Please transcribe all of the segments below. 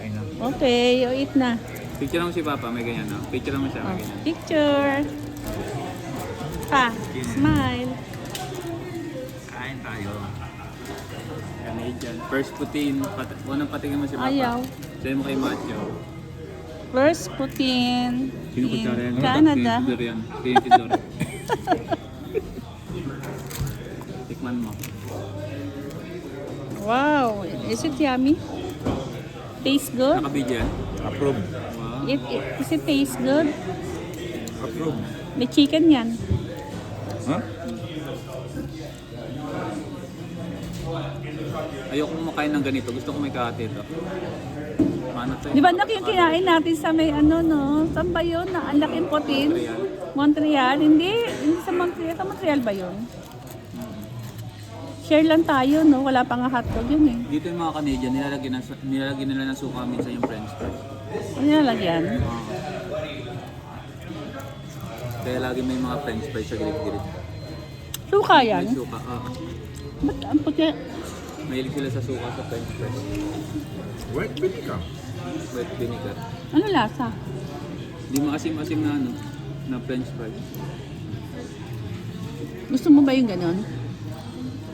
Kain na. Okay, o eat na. Picture lang mo si Papa, may ganyan, no? Picture lang mo siya, may Oh, ganyan. picture. Smile. Kain tayo. Canadian. First putin. Unang patikin mo si Papa. Ayaw. Sa'yo mo kay Macho. First Putin Sino ko in tsara yan? Canada. Tinidor yan. Tinidor. Tikman mo. Wow, is it yummy? Taste good? Nakabidyo yan. Approve. Wow. Is it taste good? Approve. May chicken yan. Ha? Ayoko kumakain ng ganito. Gusto ko may kahati ito. Ano to? Di ba nak yung kinain natin sa may ano no? Saan ba yun? Na ang laking putin? Montreal? Hindi sa Montreal. Sa Montreal ba yun? Share lang tayo, no? Wala pa nga hotdog yun eh. Dito yung mga Canadian, nilalagyan nila ng suka minsan yung french fries. Ano nalagyan? Kaya lagi may mga french fries sa gilid-gilid. Suka yan? May suka. Ba't ang puti? Mahilig sila sa suka sa french fries. White vinegar. Wet vinegar. Ano lasa? Hindi maasim-asim na ano, na french fries. Gusto mo ba yung ganon?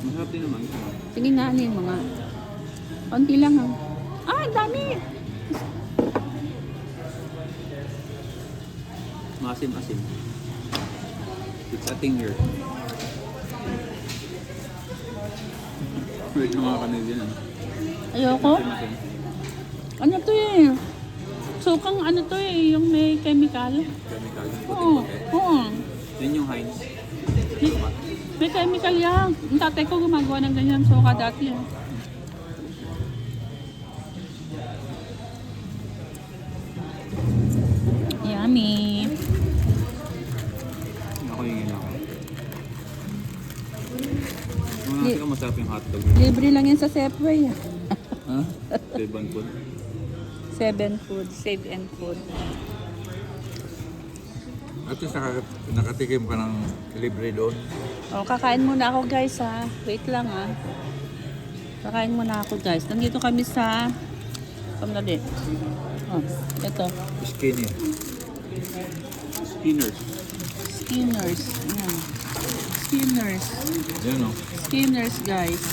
Masarap din naman. Sige nga, ano yung mga... Konti lang ha. Ah, ang dami! Maasim-asim. It's a thinger. Wait na mga Canadian ano. Ayoko. Maasim-asim. Ano to eh? Sukang ano to eh, yung may chemical. Chemical. Oo, Puting-puti. oo. Yan yung Heinz. May chemical yan. Ang tatay ko gumagawa ng ganyan suka dati. Yummy. Ako yung ako. Mga natin ka masarap yung hotdog. Libre lang yan sa Safeway. Ha? Deban food. 7 food, save and food. At least nakatikim ka ng libre doon. O, kakain muna ako guys ha. Wait lang ha. Kakain muna ako guys. Nandito kami sa... Kamlali. Oh, ito. Skinny. Skinners. Skinners. Ayan. Skinners. Yan o. Skinners guys.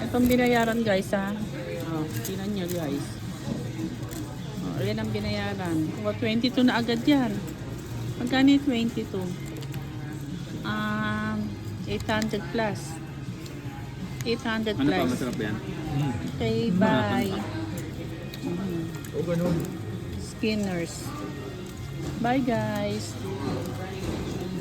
Itong binayaran guys ha. Oh, tingnan nyo guys. Oh, ayan ang binayaran. O, 22 na agad yan. Magkano yung 22? 800 plus. 800 Ano pa plus. masarap yan? Okay, bye. O ganun. Skinners. Bye guys.